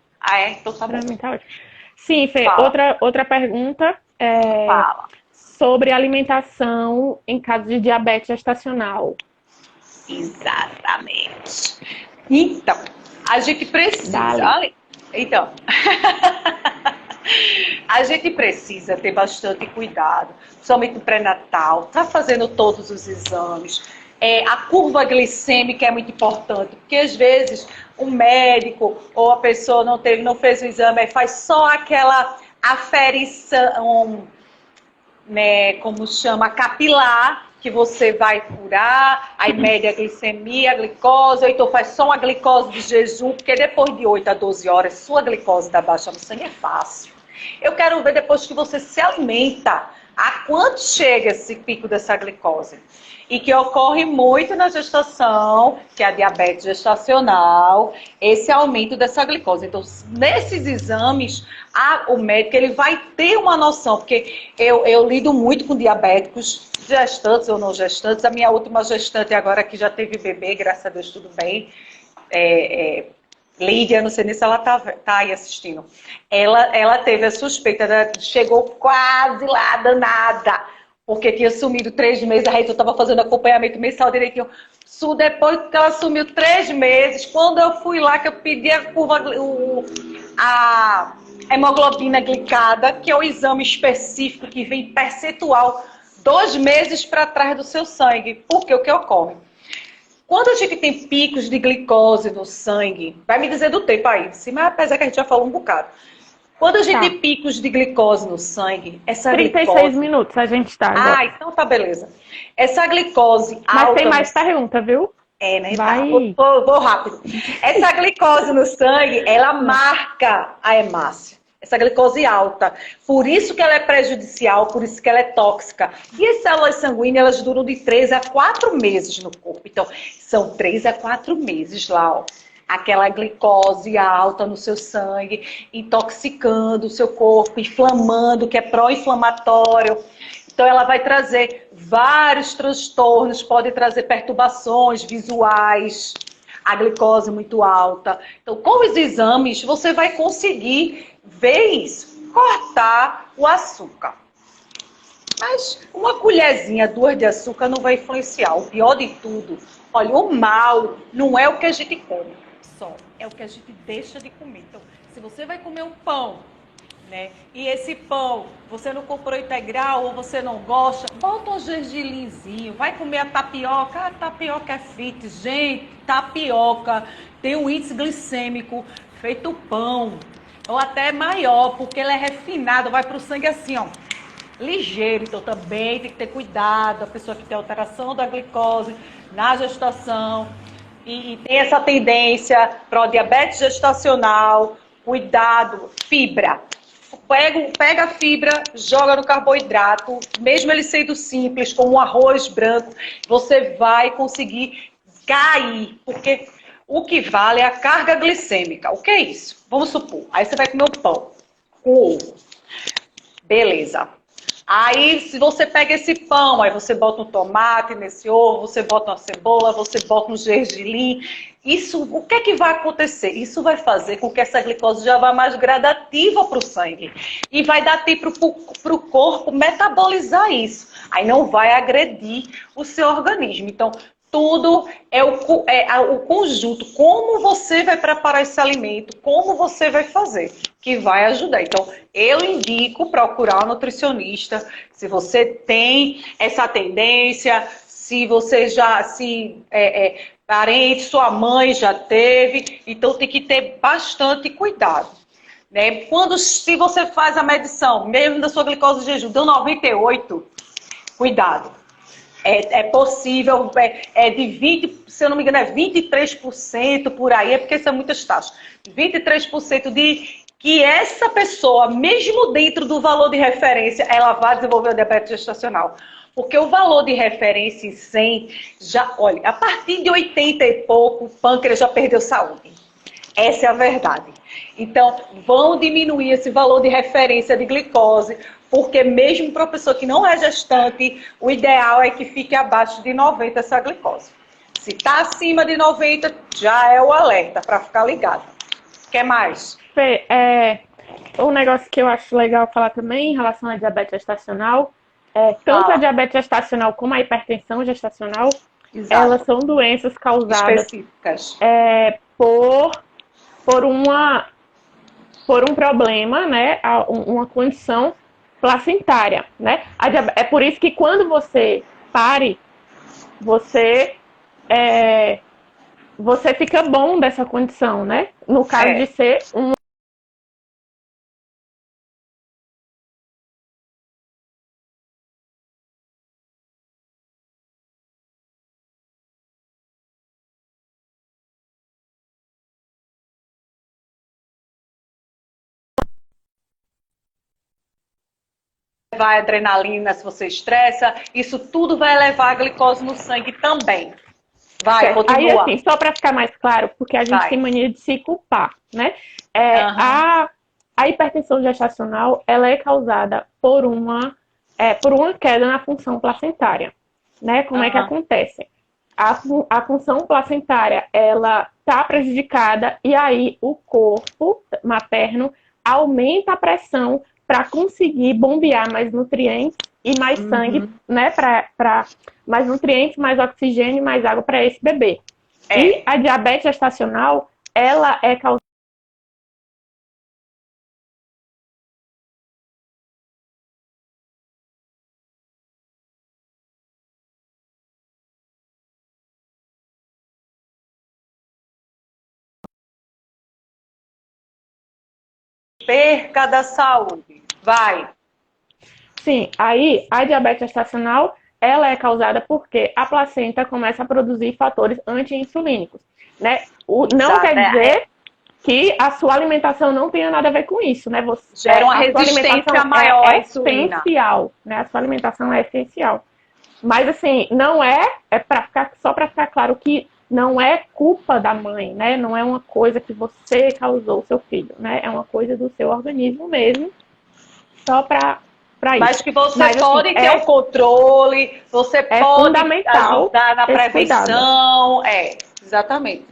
Então tá bom. Pra mim tá ótimo. Sim, Fê, outra pergunta sobre alimentação em caso de diabetes gestacional. Exatamente. Então, a gente precisa... Então... A gente precisa ter bastante cuidado, principalmente no pré-natal, tá fazendo todos os exames. A curva glicêmica é muito importante, porque às vezes o médico ou a pessoa não fez o exame, faz só aquela aferição, né, como chama, capilar, que você vai curar, aí mede a glicemia, a glicose, ou então faz só uma glicose de jejum, porque depois de 8 a 12 horas, sua glicose dá baixa no sangue é fácil. Eu quero ver depois que você se alimenta, a quanto chega esse pico dessa glicose. E que ocorre muito na gestação, que é a diabetes gestacional, esse aumento dessa glicose. Então, nesses exames, o médico ele vai ter uma noção, porque eu lido muito com diabéticos, gestantes ou não gestantes. A minha última gestante agora que já teve bebê, graças a Deus, tudo bem. Lídia, não sei nem se ela tá aí assistindo. Ela teve a suspeita, chegou quase lá, danada, porque tinha sumido 3 meses, a gente estava fazendo acompanhamento mensal direitinho. Depois que ela sumiu 3 meses, quando eu fui lá, que eu pedi a hemoglobina glicada, que é o exame específico que vem percentual 2 meses para trás do seu sangue. Porque o que ocorre? Quando a gente tem picos de glicose no sangue, vai me dizer do tempo aí, mas apesar que a gente já falou um bocado. Quando a gente tem picos de glicose no sangue, essa 36 minutos a gente está. Então tá, beleza. Essa glicose alta... Mas tem mais pergunta, viu? Né? Vai. Tá. Vou rápido. Essa glicose no sangue, ela marca a hemácia. Essa glicose alta. Por isso que ela é prejudicial, por isso que ela é tóxica. E as células sanguíneas, elas duram de 3 a 4 meses no corpo. Então, são 3 a 4 meses lá, ó. Aquela glicose alta no seu sangue, intoxicando o seu corpo, inflamando, que é pró-inflamatório. Então, ela vai trazer vários transtornos, pode trazer perturbações visuais, a glicose muito alta. Então, com os exames, você vai conseguir ver isso, cortar o açúcar. Mas uma colherzinha, 2 de açúcar não vai influenciar. O pior de tudo, olha, o mal não é o que a gente come só, é o que a gente deixa de comer. Então, se você vai comer um pão, né, e esse pão você não comprou integral ou você não gosta, bota um gergelinzinho, vai comer a tapioca é fit, gente, tapioca tem um índice glicêmico feito pão, ou até maior, porque ele é refinado, vai para o sangue assim, ó, ligeiro. Então também tem que ter cuidado, a pessoa que tem alteração da glicose na gestação e tem essa tendência para o diabetes gestacional, cuidado, fibra. Pega a fibra, joga no carboidrato, mesmo ele sendo simples, como um arroz branco, você vai conseguir cair, porque o que vale é a carga glicêmica. O que é isso? Vamos supor, aí você vai comer o pão com ovo. Beleza. Aí, se você pega esse pão, aí você bota um tomate nesse ovo, você bota uma cebola, você bota um gergelim. Isso, o que é que vai acontecer? Isso vai fazer com que essa glicose já vá mais gradativa para o sangue. E vai dar tempo para o corpo metabolizar isso. Aí não vai agredir o seu organismo. Então, tudo é o conjunto. Como você vai preparar esse alimento, como você vai fazer, que vai ajudar. Então, eu indico procurar um nutricionista. Se você tem essa tendência, se você já, parente, sua mãe já teve, então tem que ter bastante cuidado. Né? Se você faz a medição, mesmo da sua glicose de jejum, deu 98, cuidado. É possível, de 20, se eu não me engano, é 23% por aí, é porque são muitas taxas. 23% de que essa pessoa, mesmo dentro do valor de referência, ela vai desenvolver o diabetes gestacional. Porque o valor de referência em 100, olha, a partir de 80 e pouco, o pâncreas já perdeu saúde. Essa é a verdade. Então, vão diminuir esse valor de referência de glicose, porque mesmo para a pessoa que não é gestante, o ideal é que fique abaixo de 90 essa glicose. Se está acima de 90, já é o alerta para ficar ligado. Quer mais? Fê, um negócio que eu acho legal falar também em relação à diabetes gestacional, tanto a diabetes gestacional como a hipertensão gestacional, exato, elas são doenças causadas específicas por um problema, né, uma condição placentária, né? É por isso que quando você pare, você fica bom dessa condição, né? No caso de ser vai adrenalina se você estressa, isso tudo vai elevar a glicose no sangue também. Vai, continua. Aí, assim, só para ficar mais claro, porque a gente tem mania de se culpar, né? A hipertensão gestacional, ela é causada por uma queda na função placentária, né? Como é que acontece? A função placentária, ela está prejudicada e aí o corpo materno aumenta a pressão para conseguir bombear mais nutrientes e mais sangue, né? Para mais nutrientes, mais oxigênio e mais água para esse bebê. E a diabetes gestacional, ela é causada perca da saúde. Vai. Sim, aí a diabetes gestacional, ela é causada porque a placenta começa a produzir fatores anti-insulínicos, né? Não quer dizer que a sua alimentação não tenha nada a ver com isso, né? Gera uma resistência maior à insulina. Essencial, né? A sua alimentação é essencial. Mas assim, não só para ficar claro que não é culpa da mãe, né? Não é uma coisa que você causou ao seu filho, né? É uma coisa do seu organismo mesmo, só para isso. Mas que você pode ter o controle, você pode ajudar na prevenção. Exatamente.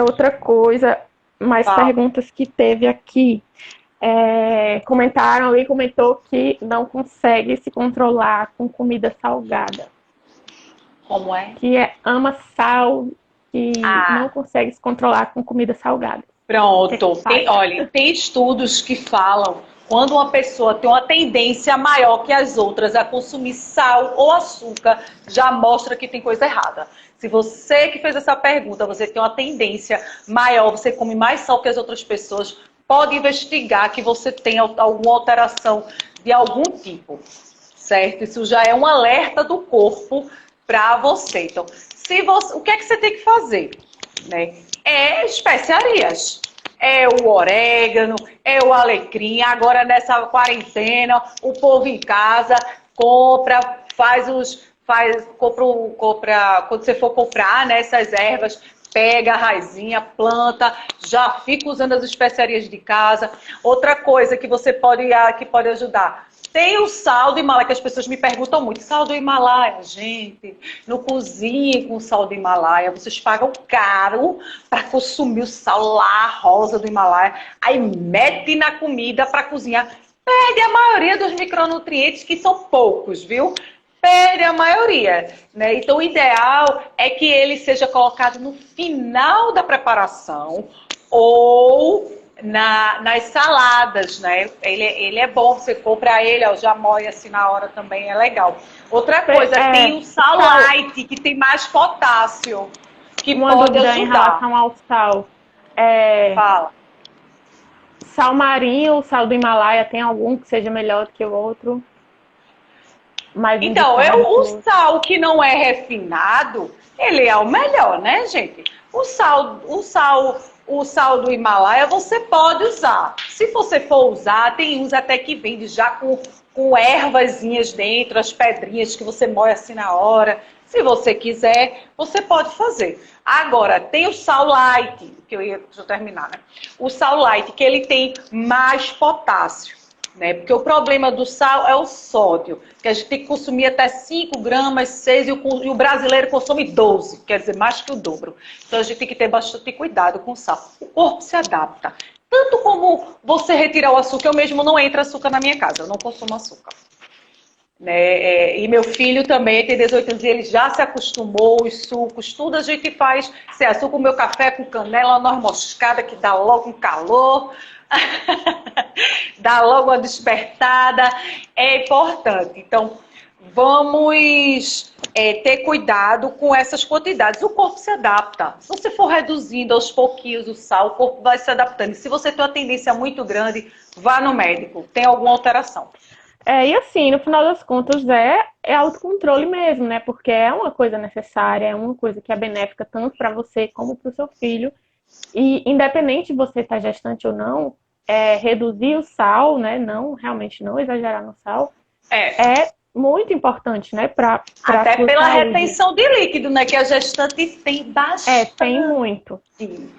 Outra coisa, mais perguntas que teve aqui. Comentou que não consegue se controlar com comida salgada. Como é? Que ama sal e não consegue se controlar com comida salgada. Pronto. Tem estudos que falam quando uma pessoa tem uma tendência maior que as outras a consumir sal ou açúcar, já mostra que tem coisa errada. Se você que fez essa pergunta, você tem uma tendência maior, você come mais sal que as outras pessoas, pode investigar que você tem alguma alteração de algum tipo, certo? Isso já é um alerta do corpo para você. Então, o que é que você tem que fazer? Né? Especiarias. É o orégano, é o alecrim. Agora, nessa quarentena, o povo em casa compra, compra, quando você for comprar, né, essas ervas, pega a raizinha, planta, já fica usando as especiarias de casa. Outra coisa que pode ajudar, Tem o sal do Himalaia, que as pessoas me perguntam muito. Sal do Himalaia, gente, não cozinhe com sal do Himalaia. Vocês pagam caro para consumir o sal lá, rosa do Himalaia. Aí mete na comida para cozinhar. Perde a maioria dos micronutrientes, que são poucos, viu? Perde a maioria, né? Então, o ideal é que ele seja colocado no final da preparação ou nas saladas, né? Ele é bom, você compra ele, ó, já moe assim na hora também, é legal. Outra coisa, tem o sal light, que tem mais potássio, que pode ajudar. Em relação ao sal. Fala. Sal marinho, o sal do Himalaia, tem algum que seja melhor do que o outro? Então, o sal que não é refinado, ele é o melhor, né, gente? O sal do Himalaia você pode usar. Se você for usar, tem uns até que vende já com ervazinhas dentro, as pedrinhas que você moe assim na hora. Se você quiser, você pode fazer. Agora, tem o sal light, deixa eu terminar, né? O sal light, que ele tem mais potássio. Né? Porque o problema do sal é o sódio, que a gente tem que consumir até 5 gramas, 6, e o brasileiro consome 12, quer dizer, mais que o dobro. Então a gente tem que ter bastante cuidado com o sal. O corpo se adapta. Tanto como você retirar o açúcar, eu mesmo não entro açúcar na minha casa, eu não consumo açúcar. Né? E meu filho também tem 18 anos e ele já se acostumou, os sucos, tudo a gente faz. Se açúcar, o meu café com canela, noz moscada, que dá logo um calor. Dá logo uma despertada, é importante. Então, vamos ter cuidado com essas quantidades. O corpo se adapta. Se você for reduzindo aos pouquinhos o sal, o corpo vai se adaptando. E se você tem uma tendência muito grande, vá no médico. Tem alguma alteração. E assim, no final das contas, é autocontrole mesmo, né? Porque é uma coisa necessária, é uma coisa que é benéfica tanto para você como para o seu filho. E independente de você estar gestante ou não, reduzir o sal, né? Realmente não exagerar no sal, é muito importante, né? Até pela retenção de líquido, né? Que a gestante tem bastante. Tem muito. Sim.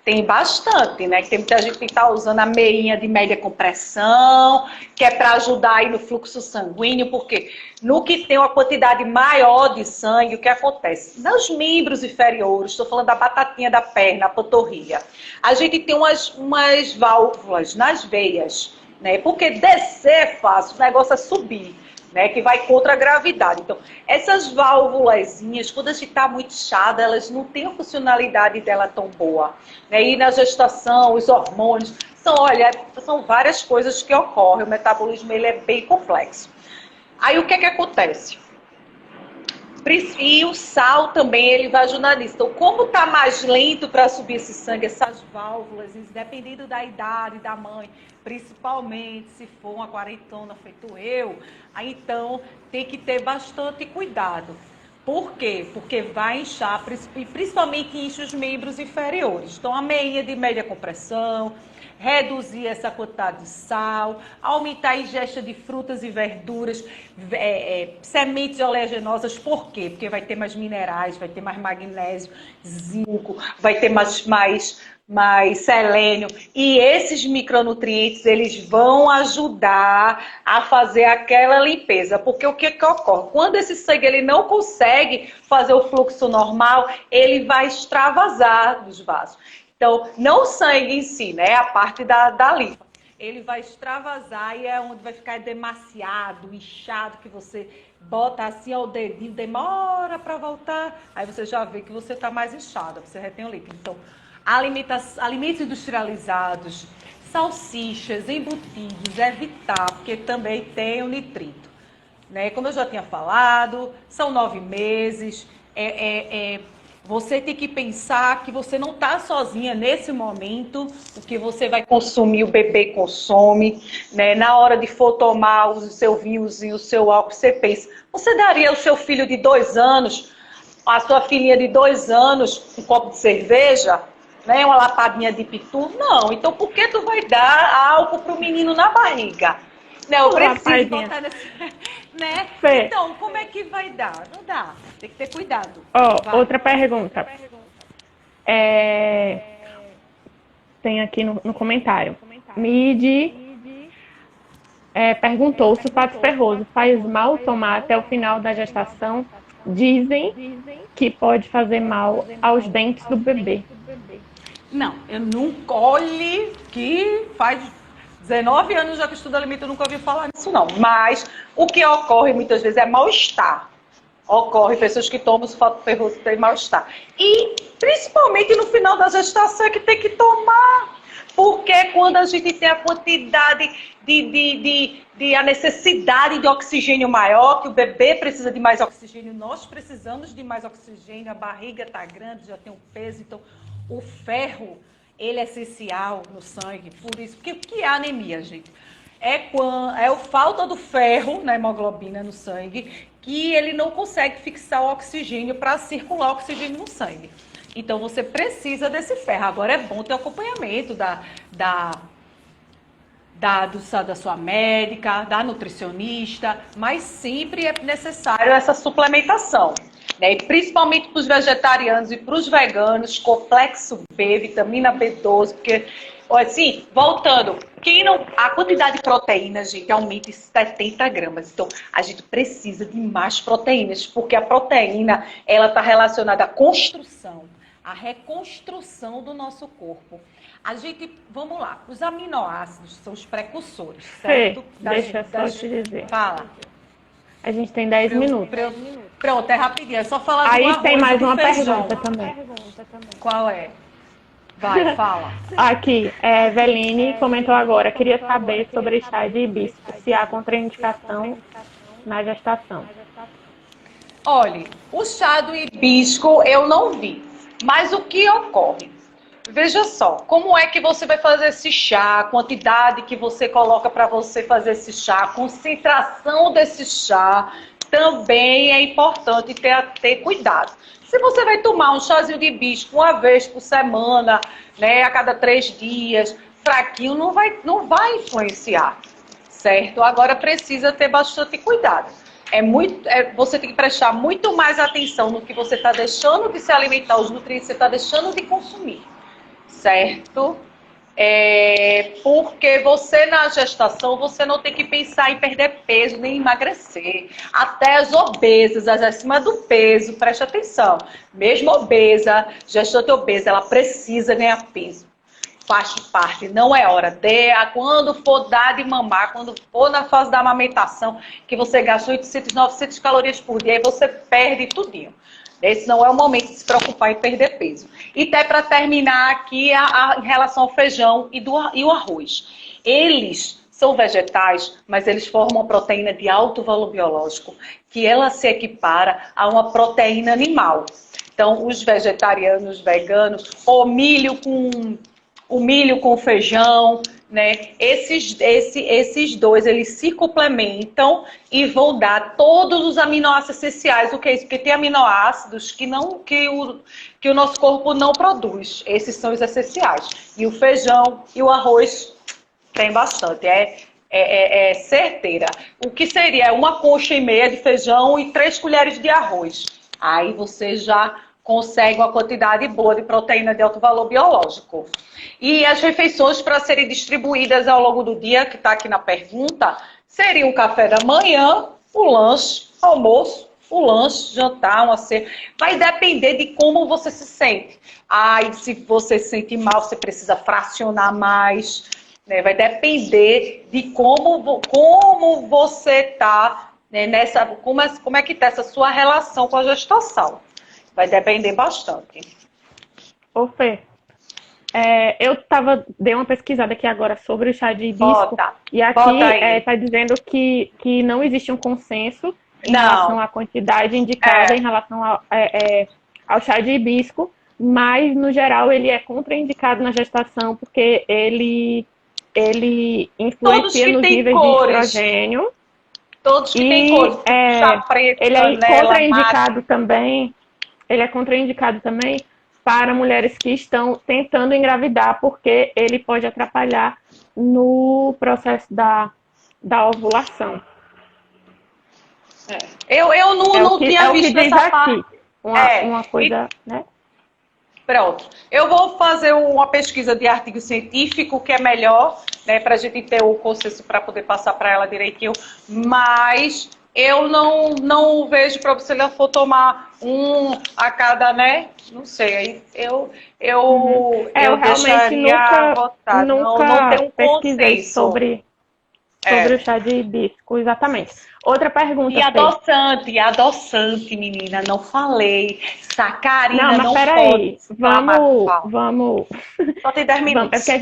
Tem bastante, né? Que tem muita gente que está usando a meinha de média compressão, que é para ajudar aí no fluxo sanguíneo, porque no que tem uma quantidade maior de sangue, o que acontece? Nos membros inferiores, estou falando da batatinha da perna, a panturrilha, a gente tem umas válvulas nas veias, né? Porque descer é fácil, o negócio é subir. Né, que vai contra a gravidade. Então, essas válvulazinhas, quando a gente está muito inchada, elas não têm a funcionalidade dela tão boa. Né? E na gestação, os hormônios, são várias coisas que ocorrem. O metabolismo ele é bem complexo. Aí, o que acontece? E o sal também, ele vai ajudar nisso. Então, como está mais lento para subir esse sangue, essas válvulas, dependendo da idade da mãe, principalmente se for uma quarentona feito eu, aí então tem que ter bastante cuidado. Por quê? Porque vai inchar, principalmente enche os membros inferiores. Então, a meinha de média compressão, reduzir essa quantidade de sal, aumentar a ingesta de frutas e verduras, sementes oleaginosas. Por quê? Porque vai ter mais minerais, vai ter mais magnésio, zinco, vai ter mais selênio. E esses micronutrientes, eles vão ajudar a fazer aquela limpeza. Porque o que ocorre? Quando esse sangue ele não consegue fazer o fluxo normal, ele vai extravasar dos vasos. Então, não o sangue em si, né? A parte da linfa. Ele vai extravasar e é onde vai ficar demasiado, inchado, que você bota assim ao dedinho, demora para voltar. Aí você já vê que você está mais inchado, você retém o líquido. Então, alimentos industrializados, salsichas, embutidos, evitar, porque também tem o nitrito. Né? Como eu já tinha falado, são 9 meses, você tem que pensar que você não está sozinha nesse momento, o que você vai consumir, o bebê consome, né? Na hora de for tomar o seu vinhozinho, o seu álcool, você pensa, você daria ao seu filho de 2 anos, a sua filhinha de 2 anos, um copo de cerveja, né? Uma lapadinha de pitu? Não, então por que tu vai dar álcool para o menino na barriga? Não, eu preciso botar nesse... Né? Então, como é que vai dar? Não dá. Tem que ter cuidado. Outra pergunta. Tem aqui no comentário. Midi perguntou se o pato ferroso faz mal tomar até o final da gestação. Dizem que pode fazer mal aos dentes do bebê. Não, eu nunca, olhe que faz 19 anos já que estudo alimento, eu nunca ouvi falar nisso não. Mas o que ocorre muitas vezes é mal-estar. Ocorre pessoas que tomam sulfato ferroso têm mal-estar. E principalmente no final da gestação é que tem que tomar. Porque quando a gente tem a quantidade a necessidade de oxigênio maior, que o bebê precisa de mais oxigênio, nós precisamos de mais oxigênio, a barriga está grande, já tem um peso, então o ferro, ele é essencial no sangue, por isso, porque o que é anemia, gente? É a falta do ferro na hemoglobina no sangue, que ele não consegue fixar o oxigênio para circular o oxigênio no sangue. Então, você precisa desse ferro. Agora, é bom ter acompanhamento da sua médica, da nutricionista, mas sempre é necessário essa suplementação. Né? E principalmente para os vegetarianos e para os veganos, complexo B, vitamina B12, porque, assim, voltando, a quantidade de proteínas, gente, aumenta em 70 gramas. Então, a gente precisa de mais proteínas, porque a proteína, ela está relacionada à construção, à reconstrução do nosso corpo. Vamos lá, os aminoácidos são os precursores, certo? Deixa eu só te dizer. Fala. A gente tem 10 minutos. Pronto, é rapidinho, é só falar Aí do arroz tem mais e do uma feijão. pergunta também. Qual é? Vai, fala. Aqui, Veline comentou agora, queria saber sobre chá de hibisco, se há contraindicação na gestação. Olha, o chá do hibisco eu não vi, mas o que ocorre? Veja só, como é que você vai fazer esse chá, a quantidade que você coloca para você fazer esse chá, a concentração desse chá, também é importante ter cuidado. Se você vai tomar um chazinho de hibisco uma vez por semana, né, a cada 3 dias, fraquinho, não vai influenciar, certo? Agora precisa ter bastante cuidado. Você tem que prestar muito mais atenção no que você está deixando de se alimentar, os nutrientes que você está deixando de consumir. Certo? Porque você na gestação, você não tem que pensar em perder peso, nem emagrecer. Até as obesas, as acima do peso, preste atenção. Mesmo obesa, gestante obesa, ela precisa ganhar peso. Faz parte, não é hora. Quando for dar de mamar, quando for na fase da amamentação, que você gasta 800, 900 calorias por dia, aí você perde tudinho. Esse não é o momento de se preocupar em perder peso. E até para terminar aqui, em relação ao feijão e o arroz. Eles são vegetais, mas eles formam uma proteína de alto valor biológico, que ela se equipara a uma proteína animal. Então, os vegetarianos, veganos, o milho com feijão, né? Esses dois, eles se complementam e vão dar todos os aminoácidos essenciais. O que é isso? Porque tem aminoácidos que o nosso corpo não produz. Esses são os essenciais. E o feijão e o arroz tem bastante. É certeira. O que seria? Uma concha e meia de feijão e 3 colheres de arroz. Aí você já consegue uma quantidade boa de proteína de alto valor biológico. E as refeições para serem distribuídas ao longo do dia, que está aqui na pergunta, seria um café da manhã, o lanche, almoço, o lanche, jantar, uma cena. Vai depender de como você se sente. Se você se sente mal, você precisa fracionar mais. Né? Vai depender de como você está, né, como é que está essa sua relação com a gestação. Vai depender bastante. Ô, Fê, eu dei uma pesquisada aqui agora sobre o chá de hibisco. E aqui está dizendo que não existe um consenso em relação à quantidade indicada em relação ao chá de hibisco, mas, no geral, ele é contraindicado na gestação porque ele influencia nos níveis de estrogênio. Todos que têm cores. Chá preto, ele é contraindicado também. Ele é contraindicado também para mulheres que estão tentando engravidar, porque ele pode atrapalhar no processo da ovulação. Eu não tinha visto essa parte. Uma coisa, né? Pronto. Eu vou fazer uma pesquisa de artigo científico, que é melhor, né, para a gente ter o consenso para poder passar para ela direitinho, mas eu não vejo para se ela for tomar um a cada, né? Não sei, aí eu realmente deixaria votar. Não nunca tem um pesquisei consenso. sobre o chá de hibisco, exatamente. Outra pergunta, E adoçante, menina, não falei. Sacarina não, mas pode. peraí, vamos. Só tem 10 Vamos, é minutos. porque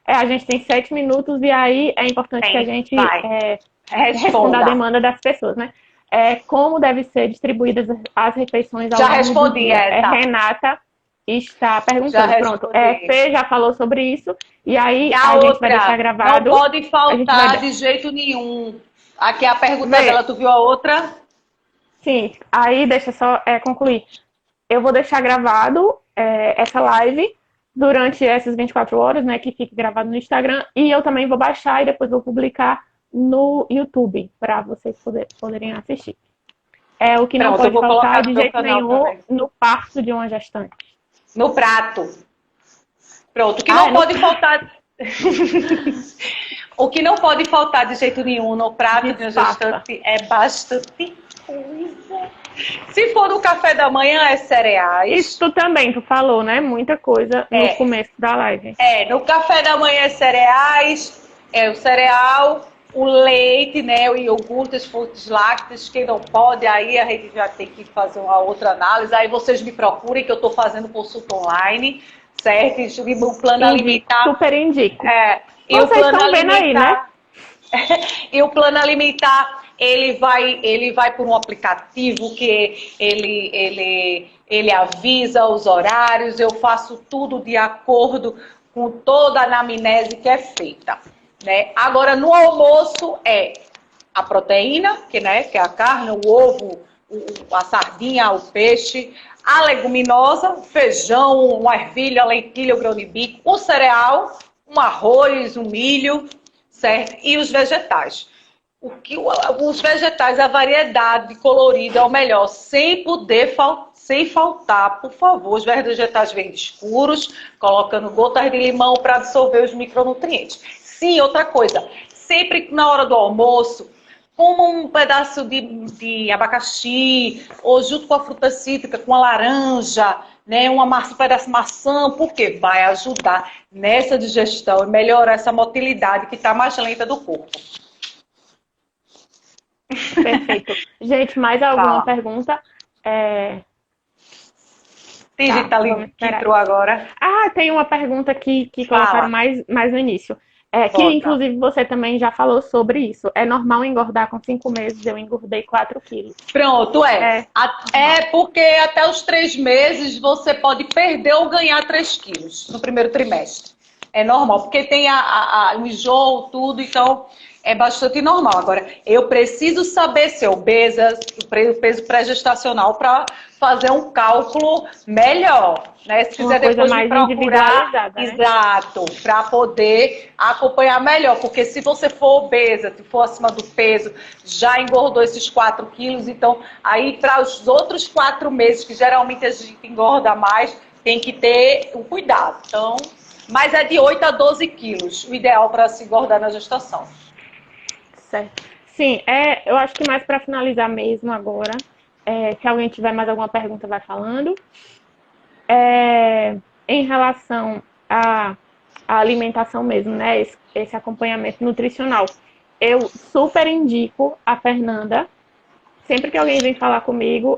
a gente tem 7 minutos e aí é importante que a gente responda a demanda das pessoas, né? Como devem ser distribuídas as refeições ao longo do dia? Tá. Renata está perguntando. Pronto, Fê já falou sobre isso e aí a gente vai deixar gravado. Não pode faltar de jeito nenhum. Aqui é a pergunta dela, tu viu a outra? Sim, aí deixa só concluir. Eu vou deixar gravado essa live durante essas 24 horas, né, que fique gravado no Instagram, e eu também vou baixar e depois vou publicar no YouTube, para vocês poderem assistir. O que não pode faltar de jeito nenhum no parto de uma gestante. No prato. Pronto, o que não pode faltar... O que não pode faltar de jeito nenhum no prato de uma gestante é bastante coisa. Se for no café da manhã, é cereais. Isso também, tu falou, né? Muita coisa no começo da live. No café da manhã é cereais, o cereal, o leite, né? O iogurte, os frutos lácteos. Quem não pode, aí a gente já tem que fazer uma outra análise. Aí vocês me procurem, que eu estou fazendo consulta online, certo? E o plano alimentar... Super indico. E vocês estão vendo aí, né? E o plano alimentar, ele vai por um aplicativo que ele avisa os horários, eu faço tudo de acordo com toda a anamnese que é feita, né? Agora, no almoço a proteína, que é a carne, o ovo, a sardinha, o peixe, a leguminosa, feijão, uma ervilha, lentilha, o grão de bico, o cereal, um arroz, um milho, certo? E os vegetais. Os vegetais, a variedade colorida é o melhor, sem faltar, por favor, os vegetais verdes escuros, colocando gotas de limão para absorver os micronutrientes. Sim, outra coisa, sempre na hora do almoço, coma um pedaço de abacaxi, ou junto com a fruta cítrica, com a laranja, né, um pedaço de maçã, porque vai ajudar nessa digestão e melhorar essa motilidade que está mais lenta do corpo. Perfeito. Gente, mais alguma pergunta? Tem gente que entrou agora. Tem uma pergunta que colocaram mais no início. Que inclusive você também já falou sobre isso. É normal engordar com 5 meses, eu engordei 4 quilos. Pronto, porque até os 3 meses você pode perder ou ganhar 3 quilos no primeiro trimestre. É normal, porque tem o enjoo, tudo, então é bastante normal. Agora, eu preciso saber se é obesa, o peso pré-gestacional, para fazer um cálculo melhor, né? Se quiser depois me procurar, né? Exato, para poder acompanhar melhor, porque se você for obesa, se for acima do peso, já engordou esses 4 quilos, então aí para os outros 4 meses, que geralmente a gente engorda mais, tem que ter um cuidado. Então, mas é de 8 a 12 quilos, o ideal para se engordar na gestação. Certo. Sim, eu acho que mais para finalizar mesmo agora, se alguém tiver mais alguma pergunta, vai falando. Em relação à alimentação mesmo, né? Esse acompanhamento nutricional. Eu super indico a Fernanda. Sempre que alguém vem falar comigo,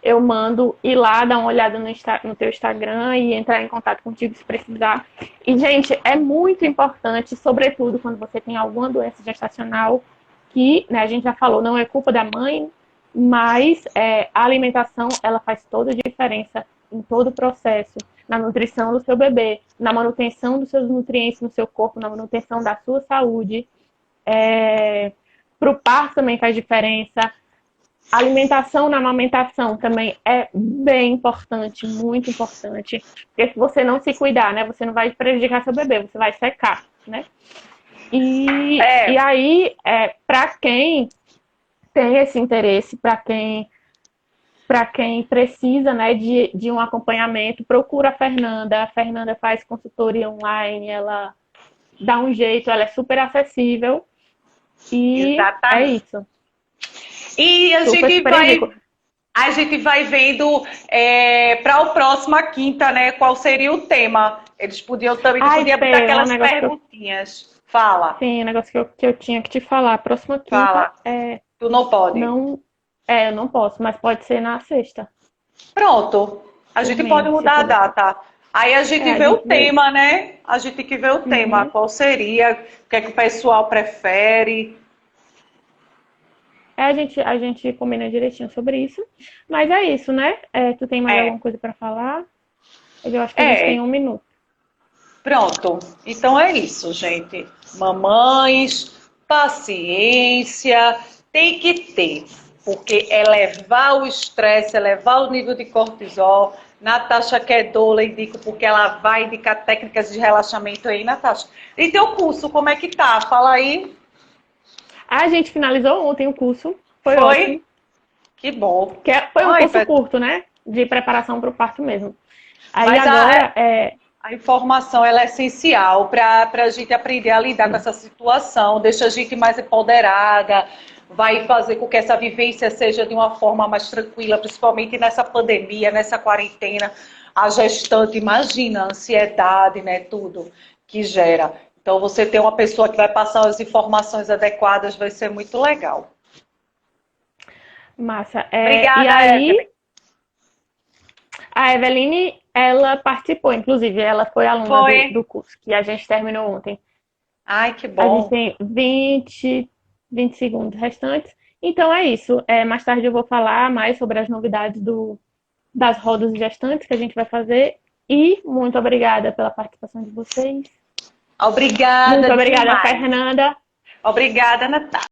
eu mando ir lá, dar uma olhada no teu Instagram e entrar em contato contigo se precisar. E, gente, é muito importante, sobretudo quando você tem alguma doença gestacional, que, né, a gente já falou, não é culpa da mãe, mas a alimentação, ela faz toda a diferença em todo o processo, na nutrição do seu bebê, na manutenção dos seus nutrientes no seu corpo, na manutenção da sua saúde. Para o parto também faz diferença. A alimentação na amamentação também é bem importante, muito importante. Porque se você não se cuidar, né, você não vai prejudicar seu bebê, você vai secar, né? E aí, para quem tem esse interesse, para quem para quem precisa, né, de um acompanhamento, procura a Fernanda. A Fernanda faz consultoria online, ela dá um jeito, ela é super acessível. E é Exatamente. isso. E Super, super indico. a gente vai vendo para o próxima quinta, né? Qual seria o tema? Eles podiam também, podia botar aquelas perguntinhas. Fala. Sim, o negócio que eu tinha que te falar. A próxima quinta Fala. Tu não pode. Eu não posso, mas pode ser na sexta. Pronto. A gente pode mudar a data. Aí a gente vê o tema, né? A gente tem que ver o tema. Qual seria? O que é que o pessoal prefere? A gente combina direitinho sobre isso. Mas é isso, né? Tu tem mais alguma coisa para falar? Eu acho que a gente tem 1 minuto. Pronto. Então é isso, gente. Mamães, paciência, tem que ter. Porque elevar o estresse, elevar o nível de cortisol. Natasha quer doula, indico porque ela vai indicar técnicas de relaxamento aí, Natasha. E teu curso, como é que tá? Fala aí. A gente finalizou ontem o curso. Foi ótimo. Que bom. Foi um curso curto, né? De preparação para o parto mesmo. Aí mas agora a informação ela é essencial para a gente aprender a lidar com essa situação, deixa a gente mais empoderada, vai fazer com que essa vivência seja de uma forma mais tranquila, principalmente nessa pandemia, nessa quarentena. A gestante, imagina, a ansiedade, né? Tudo que gera. Então, você ter uma pessoa que vai passar as informações adequadas vai ser muito legal. Massa. Obrigada, e aí, Evelyn. A Eveline, ela participou, inclusive, ela foi aluna do curso, que a gente terminou ontem. Ai, que bom. A gente tem 20 segundos restantes. Então é isso. Mais tarde eu vou falar mais sobre as novidades das rodas gestantes que a gente vai fazer. E muito obrigada pela participação de vocês. Obrigada. Muito obrigada, demais. Fernanda. Obrigada, Natália.